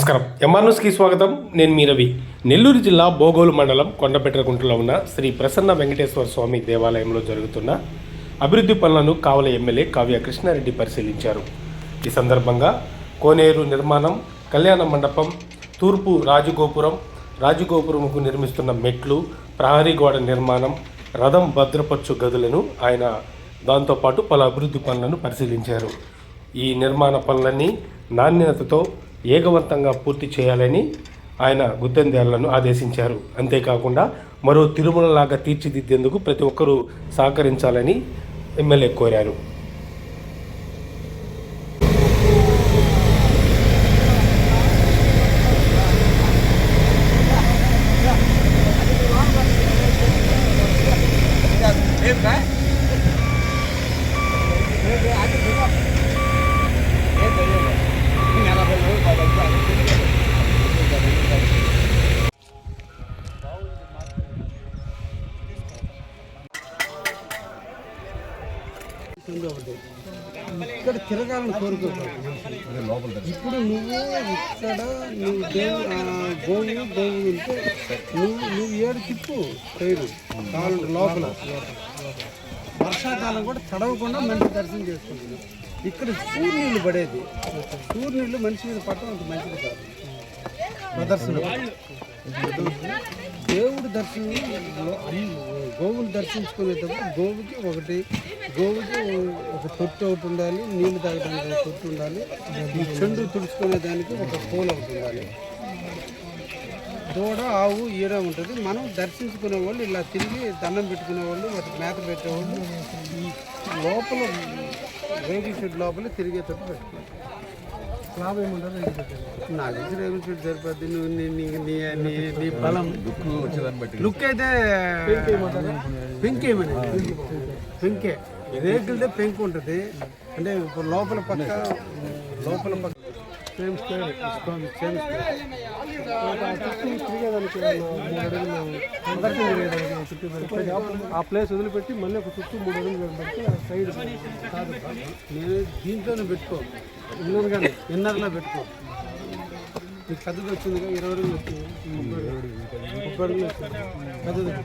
నమస్కారం. ఎంఆర్న్యూస్కి స్వాగతం. నేను మీ రవి. నెల్లూరు జిల్లా బోగోలు మండలం కొండపెట్రకుంటలో ఉన్న శ్రీ ప్రసన్న వెంకటేశ్వర స్వామి దేవాలయంలో జరుగుతున్న అభివృద్ధి పనులను కావల ఎమ్మెల్యే కావ్య కృష్ణారెడ్డి పరిశీలించారు. ఈ సందర్భంగా కోనేరు నిర్మాణం, కళ్యాణ మండపం, తూర్పు రాజగోపురంకు నిర్మిస్తున్న మెట్లు, ప్రహరీ గోడ నిర్మాణం, రథం భద్రపరచు గదులను ఆయన దాంతోపాటు పలు అభివృద్ధి పనులను పరిశీలించారు. ఈ నిర్మాణ పనులన్నీ నాణ్యతతో ఏకవంతంగా పూర్తి చేయాలని ఆయన గుత్తెందేళ్లను ఆదేశించారు. అంతేకాకుండా మరో తిరుమలలాగా తీర్చిదిద్దేందుకు ప్రతి ఒక్కరూ సహకరించాలని ఎమ్మెల్యే కోరారు. ఇక్కడ తిరగాలని కోరుకుంటావు. ఇప్పుడు నువ్వు ఇక్కడ గోవు ఉంటే నువ్వు ఏడు తిప్పు ట్రైన్ కావాలంటే లోపల. వర్షాకాలం కూడా తడవకుండా మంచి దర్శనం చేసుకుంటున్నాం. ఇక్కడ సూర్యుళ్ళు పడేది, సూర్యుళ్ళు మనిషి మీద పట్టడం అంత మంచిది కాదు. ప్రదర్శన దేవుడి దర్శనం, గోవుని దర్శించుకునేటప్పుడు గోవుకి ఒక తొట్టు ఒకటి ఉండాలి, నీళ్లు తాగడానికి ఒక తొట్టు ఉండాలి, ఈ చెండు తుడుచుకునేదానికి ఒక పూలు ఒకటి ఉండాలి. దూడ, ఆవు, ఈడ ఉంటుంది. మనం దర్శించుకునే వాళ్ళు ఇలా తిరిగి దండం పెట్టుకునే వాళ్ళు, వాటికి మేత పెట్టేవాళ్ళు ఈ లోపల రేగిల్ షెడ్ లోపల తిరిగేటట్టు పెట్టుకోవాలి. లాభం ఏముంటుంది నాకు తెలిసి రేగుల్ షెడ్ సరిపోద్ది. నువ్వు నీ బలం లుక్ అయితే పెంకే రేగులదే పెంకు ఉంటుంది. అంటే ఇప్పుడు లోపల పక్క సేమ్ స్క్వేర్ ఆ ప్లేస్ వదిలిపెట్టి మళ్ళీ ఒక చుట్టూ 3 అడుగులు పెడితే సైడ్ కాదు. నేను దీంట్లోనే పెట్టుకో, ఇన్నర్లో పెట్టుకో. నీకు పెద్దది వచ్చింది, 20 అడుగులు వచ్చింది, 30 అడుగులు వచ్చింది.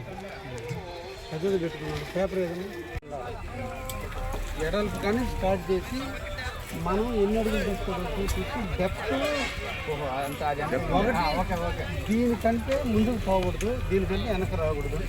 పెద్దది పెట్టుకున్నాను. పేపర్ ఏదైనా ఎడల్పు కానీ స్టార్ట్ చేసి మనం ఎన్ని అడుగులు తీసుకోవచ్చు, డెప్త్ దీనికంటే ముందుకు పోకూడదు, దీనికంటే వెనక రాకూడదు.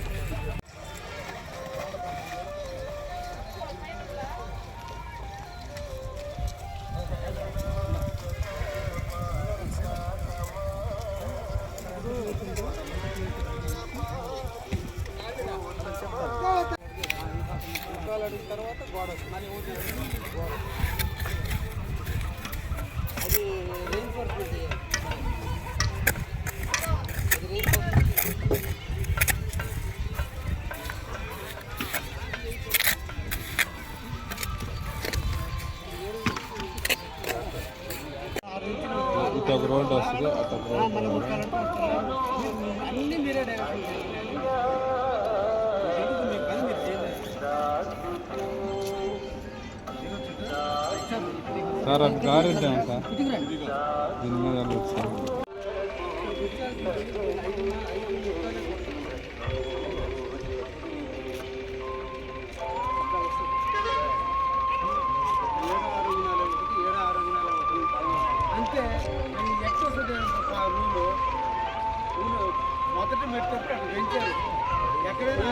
తర్వాత గోడ అది రీఎన్ఫోర్స్మెంట్ చేయాలి. ఇటు రోడ్ వస్తుంది, అన్నీ మీరే డైరెక్షన్ సార్. అది కారు ఇద్దాం సార్, దీని మీద వచ్చాను. అంటే మొదటి మెట్టు అక్కడ పెంచారు. ఎక్కడైనా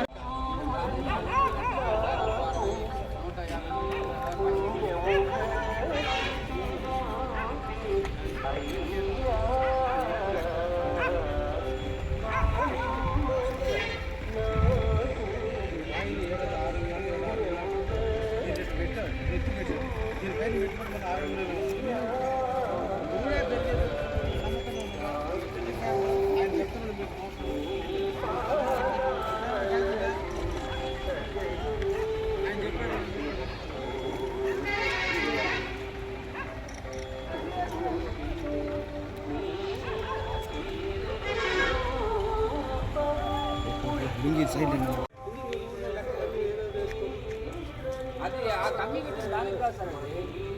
అది ఆ కమ్యూనిటీ దానికి కాదు సార్.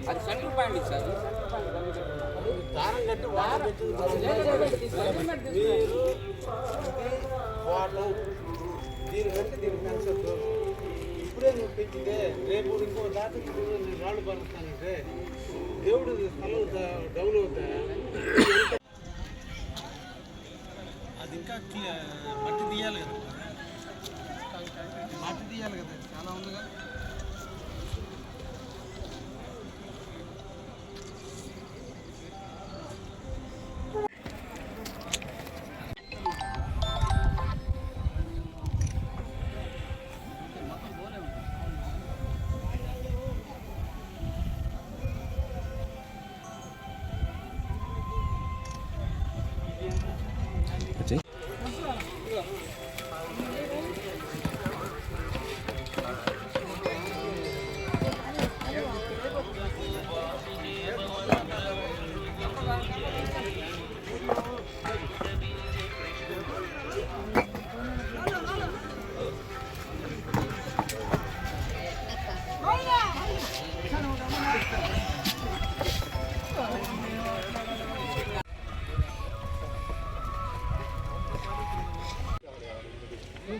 అది సెంట్రల్ పాయింట్ సార్. దారం కట్టి వాటర్ మీరు వాటర్ దీని కంటే దీన్ని పెంచద్దు. ఇప్పుడే నువ్వు పెంచితే రేపు ఇంకో దాటి నేను రాళ్ళు పరుస్తానంటే దేవుడు స్థలం డౌన్ అవుతా. అది ఇంకా మట్టి తీయాలి కదా, మట్టి తీయాలి కదా, చాలా ఉందిగా.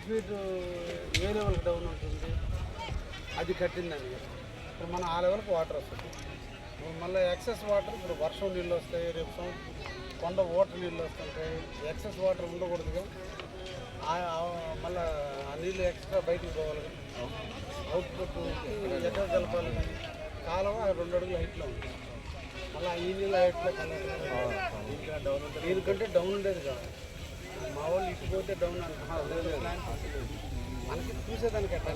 ఫీట్ ఏ లెవెల్కి డౌన్ ఉంటుంది అది కట్టిందని. ఇప్పుడు మనం ఆ లెవెల్కి వాటర్ వస్తుంది. మళ్ళీ ఎక్సెస్ వాటర్, ఇప్పుడు వర్షం నీళ్ళు వస్తాయి, రేపు కొండ ఓటర్ నీళ్ళు వస్తుంటాయి. ఎక్సెస్ వాటర్ ఉండకూడదుగా. మళ్ళీ ఆ నీళ్ళు ఎక్స్ట్రా బయటికి పోవాలి. అవుట్పుట్ ఎక్కడ కలపాలి. కాలువ 2 అడుగుల హైట్లో ఉంది. మళ్ళీ ఈ నీళ్ళు హైట్లో కలపాలి. దీనికంటే డౌన్ ఉండేది కాదు. మా వాళ్ళు ఇటు పోతే డౌన్ అనుకుంటున్నారు. మనకి చూసేదానికి అట్లా